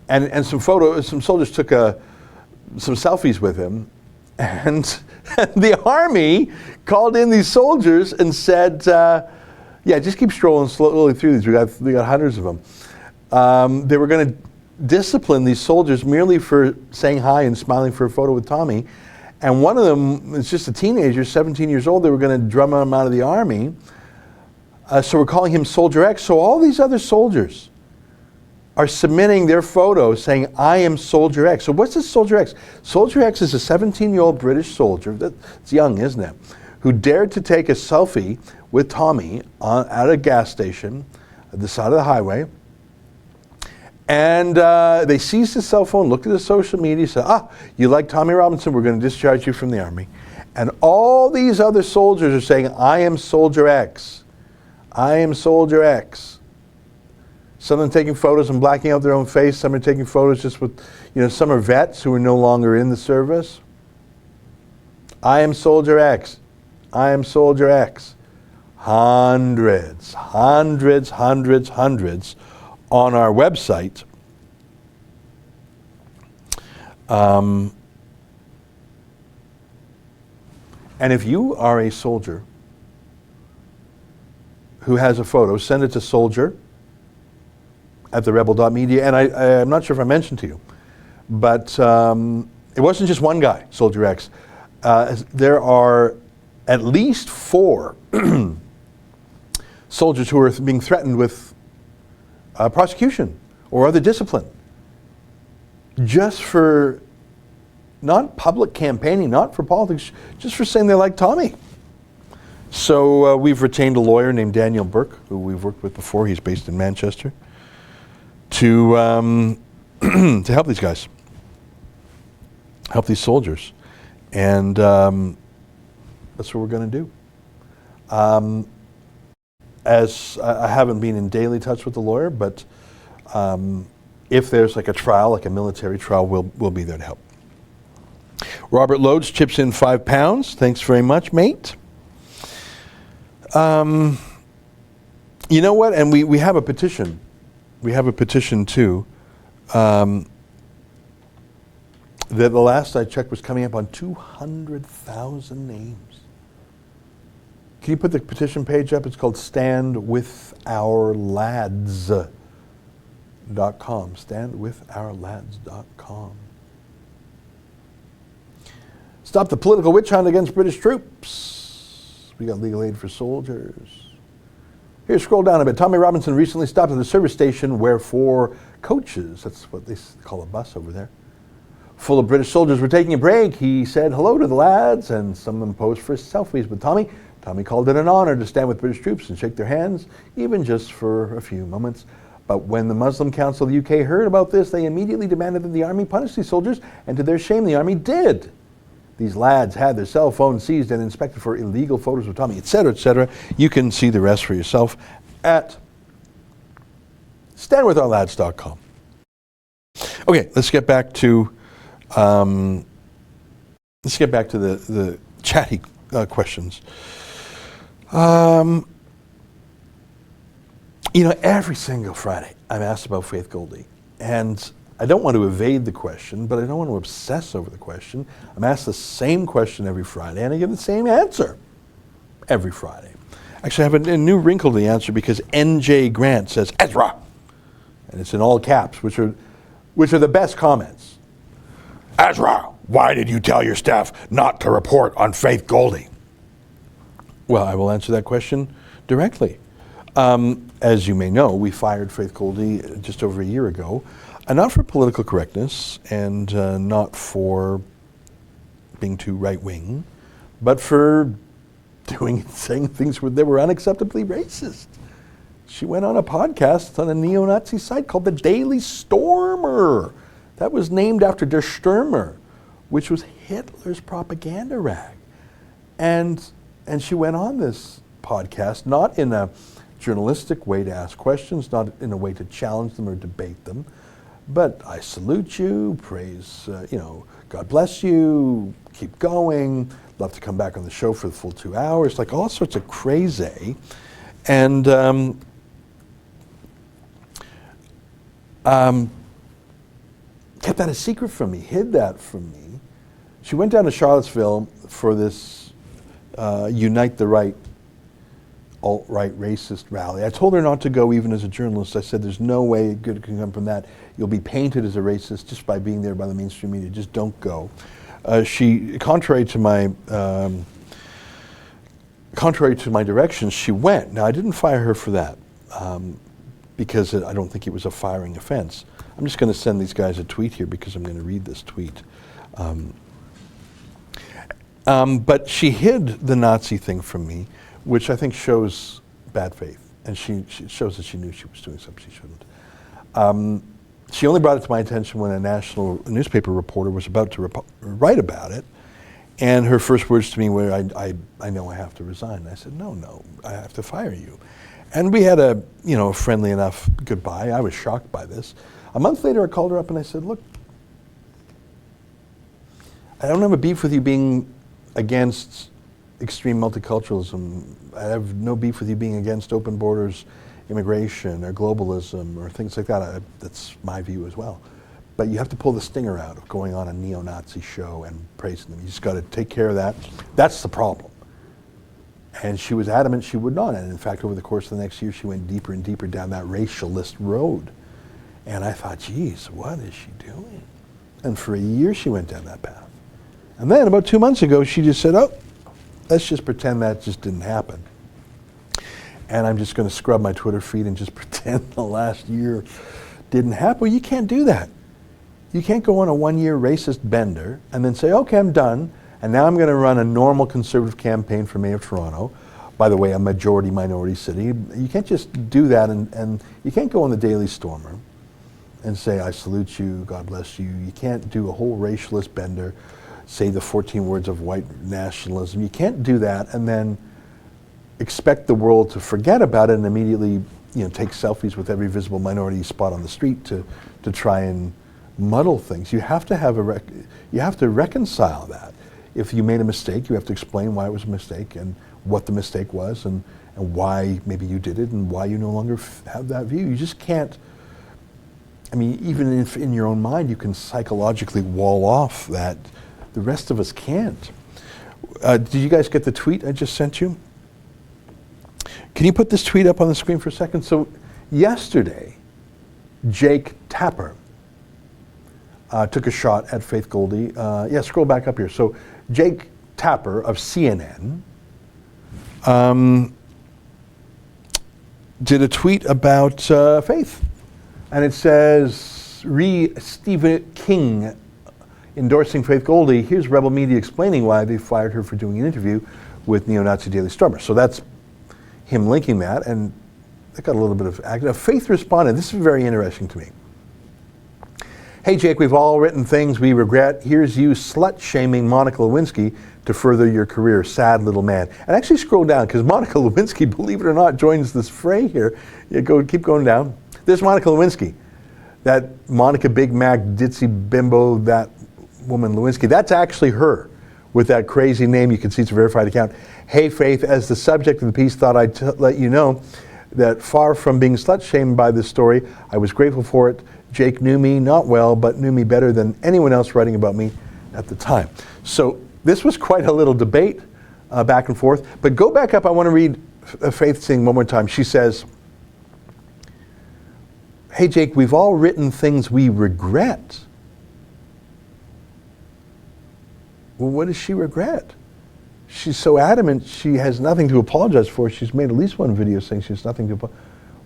And some soldiers took some selfies with him, and the Army called in these soldiers and said, yeah, just keep strolling slowly through these. We got hundreds of them. They were going to discipline these soldiers merely for saying hi and smiling for a photo with Tommy. And one of them is just a teenager, 17 years old. They were going to drum him out of the Army. So we're calling him Soldier X. So all these other soldiers are submitting their photos saying, I am Soldier X. So what's this Soldier X? Soldier X is a 17-year-old British soldier, that's young, isn't it, who dared to take a selfie with Tommy at a gas station at the side of the highway. And they seized his cell phone, looked at his social media, said, you like Tommy Robinson, we're going to discharge you from the Army. And all these other soldiers are saying, I am Soldier X. I am Soldier X. Some of them taking photos and blacking out their own face. Some are taking photos just with, some are vets who are no longer in the service. I am Soldier X. I am Soldier X. Hundreds on our website. And if you are a soldier who has a photo, send it to soldier@therebel.media. And I'm not sure if I mentioned to you, but it wasn't just one guy, Soldier X. There are at least 4 soldiers who are being threatened with prosecution or other discipline just for not public campaigning, not for politics, just for saying they like Tommy. So we've retained a lawyer named Daniel Burke, who we've worked with before. He's based in Manchester, to help these guys, help these soldiers. And that's what we're going to do. As I haven't been in daily touch with the lawyer, but if there's like a trial, like a military trial, we'll be there to help. Robert Loads chips in £5. Thanks very much, mate. You know what? And we have a petition. We have a petition too. That the last I checked was coming up on 200,000 names. Can you put the petition page up? It's called StandWithOurLads.com. StandWithOurLads.com. Stop the political witch hunt against British troops. We got legal aid for soldiers. Here, scroll down a bit. Tommy Robinson recently stopped at the service station where 4 coaches, that's what they call a bus over there, full of British soldiers were taking a break. He said hello to the lads, and some of them posed for selfies with Tommy. Tommy called it an honor to stand with British troops and shake their hands, even just for a few moments. But when the Muslim Council of the UK heard about this, they immediately demanded that the Army punish these soldiers, and to their shame, the Army did. These lads had their cell phones seized and inspected for illegal photos of Tommy, etc., etc. You can see the rest for yourself at StandWithOurLads.com. Okay, let's get back to the chatty questions. Every single Friday I'm asked about Faith Goldie, and I don't want to evade the question, but I don't want to obsess over the question. I'm asked the same question every Friday, and I give the same answer every Friday. Actually, I have a new wrinkle to the answer because N.J. Grant says, Ezra, and it's in all caps, which are the best comments. Ezra, why did you tell your staff not to report on Faith Goldie? Well, I will answer that question directly. As you may know, we fired Faith Goldie just over a year ago, not for political correctness and not for being too right-wing, but for saying things that were unacceptably racist. She went on a podcast on a neo-Nazi site called the Daily Stormer. That was named after Der Stürmer, which was Hitler's propaganda rag. And she went on this podcast, not in a journalistic way to ask questions, not in a way to challenge them or debate them, but I salute you, praise, God bless you, keep going, love to come back on the show for the full 2 hours, like all sorts of crazy. And kept that a secret from me, hid that from me. She went down to Charlottesville for this Unite the Right, alt-right racist rally. I told her not to go even as a journalist. I said there's no way good can come from that. You'll be painted as a racist just by being there by the mainstream media. Just don't go. She, contrary to my directions, she went. Now I didn't fire her for that because I don't think it was a firing offense. I'm just going to send these guys a tweet here because I'm going to read this tweet. But she hid the Nazi thing from me, which I think shows bad faith, and she shows that she knew she was doing something she shouldn't. She only brought it to my attention when a national newspaper reporter was about to write about it, and her first words to me were, I know I have to resign. And I said, no, I have to fire you. And we had a friendly enough goodbye. I was shocked by this. A month later, I called her up and I said, look, I don't have a beef with you being against extreme multiculturalism. I have no beef with you being against open borders, immigration, or globalism, or things like that. That's my view as well. But you have to pull the stinger out of going on a neo-Nazi show and praising them. You just got to take care of that. That's the problem. And she was adamant she would not. And in fact, over the course of the next year, she went deeper and deeper down that racialist road. And I thought, geez, what is she doing? And for a year, she went down that path. And then about 2 months ago, she just said, oh, let's just pretend that just didn't happen. And I'm just going to scrub my Twitter feed and just pretend the last year didn't happen. Well, you can't do that. You can't go on a one-year racist bender and then say, okay, I'm done, and now I'm going to run a normal conservative campaign for Mayor of Toronto. By the way, a majority-minority city. You can't just do that, and you can't go on the Daily Stormer and say, I salute you, God bless you. You can't do a whole racialist bender, say the 14 words of white nationalism. You can't do that and then expect the world to forget about it and immediately take selfies with every visible minority spot on the street to try and muddle things. You have to you have to reconcile that. If you made a mistake, you have to explain why it was a mistake and what the mistake was and why maybe you did it and why you no longer have that view. You just can't, even if in your own mind you can psychologically wall off that, the rest of us can't. Did you guys get the tweet I just sent you? Can you put this tweet up on the screen for a second? So yesterday, Jake Tapper took a shot at Faith Goldie. Scroll back up here. So Jake Tapper of CNN did a tweet about Faith. And it says, Stephen King endorsing Faith Goldie. Here's Rebel Media explaining why they fired her for doing an interview with neo-Nazi Daily Stormer. So that's him linking that, and that got a little bit of action. Faith responded. This is very interesting to me. Hey, Jake, we've all written things we regret. Here's you slut-shaming Monica Lewinsky to further your career. Sad little man. And actually scroll down, because Monica Lewinsky, believe it or not, joins this fray here. Keep going down. There's Monica Lewinsky. that Monica Big Mac, Ditzy Bimbo, that woman Lewinsky, that's actually her with that crazy name. You can see it's a verified account. Hey Faith, as the subject of the piece, thought I'd let you know that far from being slut-shamed by this story, I was grateful for it. Jake knew me, not well, but knew me better than anyone else writing about me at the time. So this was quite a little debate back and forth. But go back up, I want to read Faith saying one more time. She says, hey Jake, we've all written things we regret. Well, what does she regret? She's so adamant she has nothing to apologize for. She's made at least one video saying she has nothing to apologize.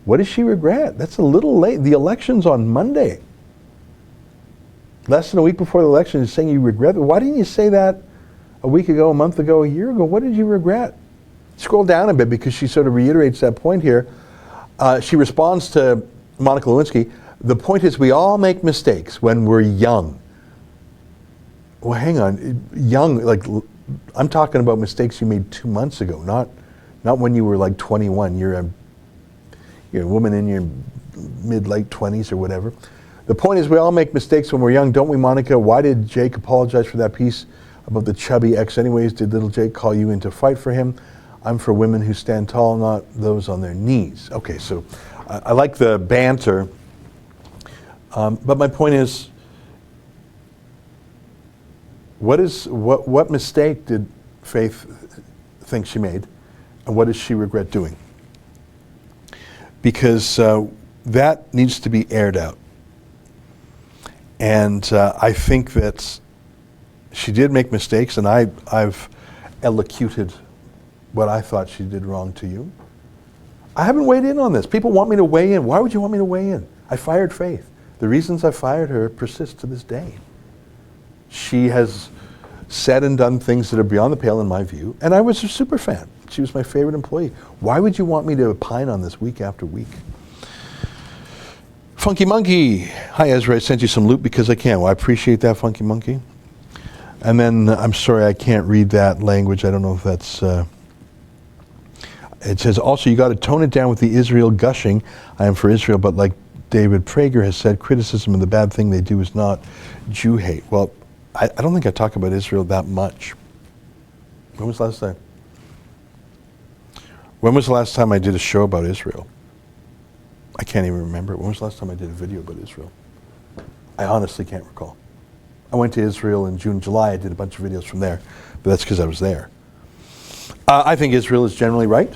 What does she regret? That's a little late. The election's on Monday. Less than a week before the election, is saying you regret it. Why didn't you say that a week ago, a month ago, a year ago? What did you regret? Scroll down a bit because she sort of reiterates that point here. She responds to Monica Lewinsky, the point is we all make mistakes when we're young. Well, hang on. Young, like, I'm talking about mistakes you made 2 months ago, not when you were like 21. You're a woman in your mid-late 20s or whatever. The point is we all make mistakes when we're young, don't we, Monica? Why did Jake apologize for that piece about the chubby ex anyways? Did little Jake call you in to fight for him? I'm for women who stand tall, not those on their knees. Okay, so I like the banter, but my point is, what mistake did Faith think she made, and what does she regret doing? Because that needs to be aired out. And I think that she did make mistakes, and I've elocuted what I thought she did wrong to you. I haven't weighed in on this. People want me to weigh in. Why would you want me to weigh in? I fired Faith. The reasons I fired her persist to this day. She has said and done things that are beyond the pale in my view, and I was a super fan. She was my favorite employee. Why would you want me to opine on this week after week? Funky Monkey. Hi Ezra, I sent you some loot because I can. Well, I appreciate that, Funky Monkey. And then, I'm sorry, I can't read that language. I don't know if that's... It says, also, you got to tone it down with the Israel gushing. I am for Israel, but like David Prager has said, criticism of the bad thing they do is not Jew hate. Well, I don't think I talk about Israel that much. When was the last time? When was the last time I did a show about Israel? I can't even remember. When was the last time I did a video about Israel? I honestly can't recall. I went to Israel in June, July. I did a bunch of videos from there, but that's because I was there. I think Israel is generally right.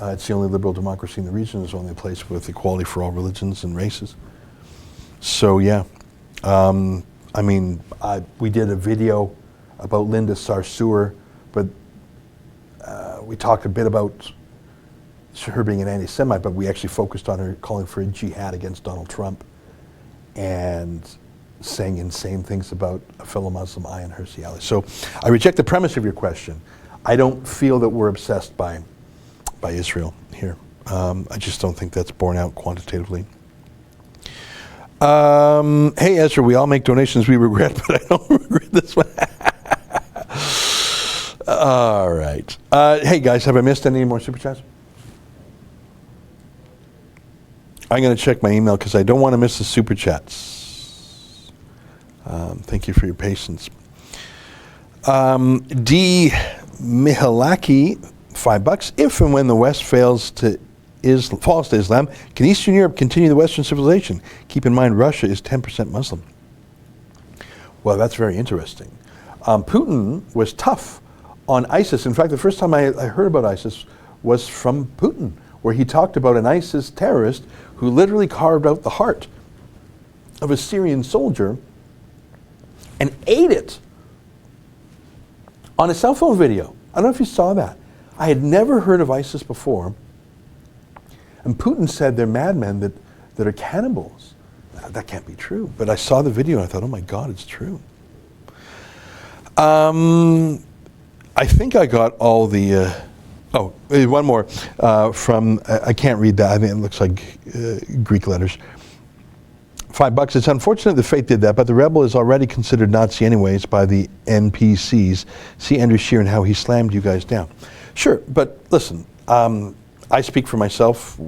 It's the only liberal democracy in the region. It's only a place with equality for all religions and races. So yeah, I mean, we did a video about Linda Sarsour, but we talked a bit about her being an anti-Semite, but we actually focused on her calling for a jihad against Donald Trump and saying insane things about a fellow Muslim, Ayaan Hirsi Ali. So I reject the premise of your question. I don't feel that we're obsessed by Israel here. I just don't think that's borne out quantitatively. Hey Ezra, we all make donations we regret, but I don't regret this one. All right. Hey guys, have I missed any more super chats? I'm going to check my email because I don't want to miss the super chats. Thank you for your patience. D. Mihalaki, $5. If and when the West falls to Islam, can Eastern Europe continue the Western civilization? Keep in mind, Russia is 10% Muslim. Well, that's very interesting. Putin was tough on ISIS. In fact, the first time I heard about ISIS was from Putin, where he talked about an ISIS terrorist who literally carved out the heart of a Syrian soldier and ate it on a cell phone video. I don't know if you saw that. I had never heard of ISIS before. And Putin said they're madmen that are cannibals. I thought, that can't be true. But I saw the video and I thought, oh my God, it's true. I think I got all the... one more from... I can't read that. I think it looks like Greek letters. $5. It's unfortunate that Faith did that, but the rebel is already considered Nazi anyways by the NPCs. See Andrew Scheer and how he slammed you guys down. Sure, but listen, I I speak for myself.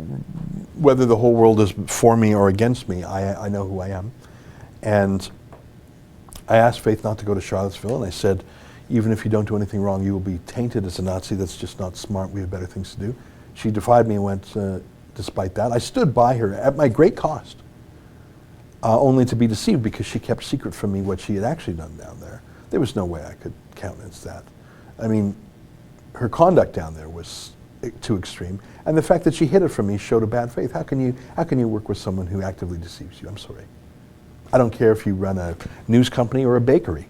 Whether the whole world is for me or against me, I know who I am. And I asked Faith not to go to Charlottesville, and I said, even if you don't do anything wrong, you will be tainted as a Nazi. That's just not smart. We have better things to do. She defied me and went despite that. I stood by her at my great cost, only to be deceived because she kept secret from me what she had actually done down there. There was no way I could countenance that. I mean, her conduct down there was too extreme, and the fact that she hid it from me showed a bad faith. How can you work with someone who actively deceives you? I'm sorry. I don't care if you run a news company or a bakery.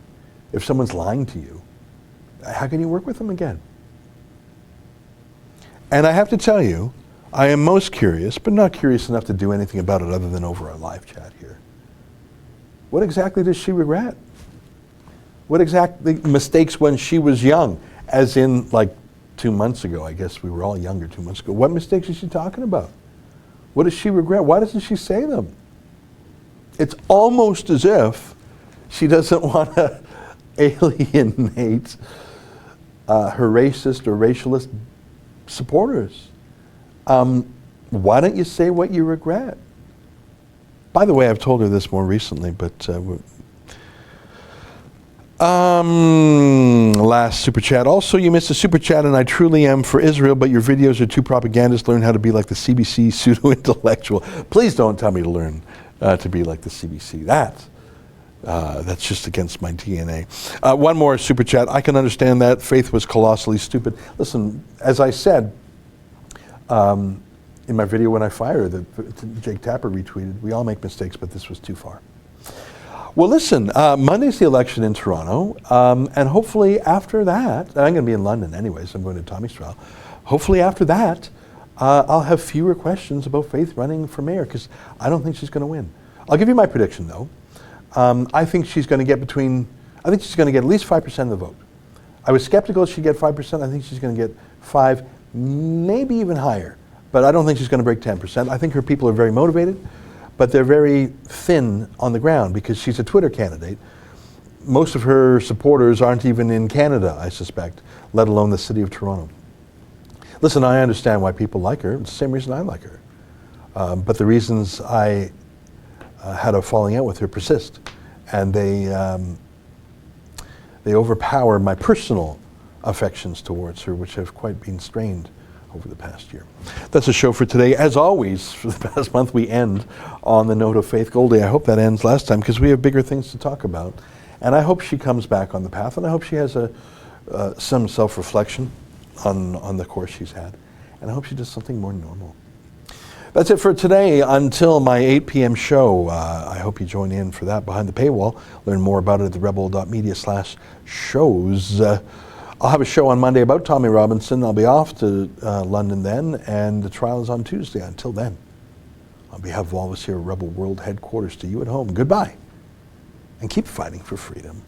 If someone's lying to you, how can you work with them again? And I have to tell you, I am most curious, but not curious enough to do anything about it other than over our live chat here. What exactly does she regret? What exactly mistakes when she was young, as in like 2 months ago? I guess we were all younger 2 months ago. What mistakes is she talking about? What does she regret? Why doesn't she say them? It's almost as if she doesn't want to alienate her racist or racialist supporters. Why don't you say what you regret? By the way, I've told her this more recently, but last super chat. Also, you missed a super chat, and I truly am for Israel, but your videos are too propagandist. Learn how to be like the CBC pseudo-intellectual. Please don't tell me to learn to be like the CBC. That's just against my DNA. One more super chat. I can understand that. Faith was colossally stupid. Listen, as I said in my video when I fired, that Jake Tapper retweeted, we all make mistakes, but this was too far. Well, listen, Monday's the election in Toronto, and hopefully after that, I'm going to be in London anyways, I'm going to Tommy's trial. Hopefully after that, I'll have fewer questions about Faith running for mayor, because I don't think she's going to win. I'll give you my prediction, though. I think she's going to get at least 5% of the vote. I was skeptical she'd get 5%. I think she's going to get 5, maybe even higher. But I don't think she's going to break 10%. I think her people are very motivated, but they're very thin on the ground because she's a Twitter candidate. Most of her supporters aren't even in Canada, I suspect, let alone the city of Toronto. Listen, I understand why people like her. It's the same reason I like her. But the reasons I had a falling out with her persist, and they overpower my personal affections towards her, which have quite been strained over the past year. That's the show for today. As always, for the past month, we end on the note of Faith Goldie. I hope that ends last time because we have bigger things to talk about. And I hope she comes back on the path, and I hope she has some self-reflection on the course she's had. And I hope she does something more normal. That's it for today. Until my 8 p.m. show, I hope you join in for that behind the paywall. Learn more about it at therebel.media/shows. I'll have a show on Monday about Tommy Robinson. I'll be off to London then, and the trial is on Tuesday. Until then, on behalf of all of us here at Rebel World Headquarters, to you at home, goodbye, and keep fighting for freedom.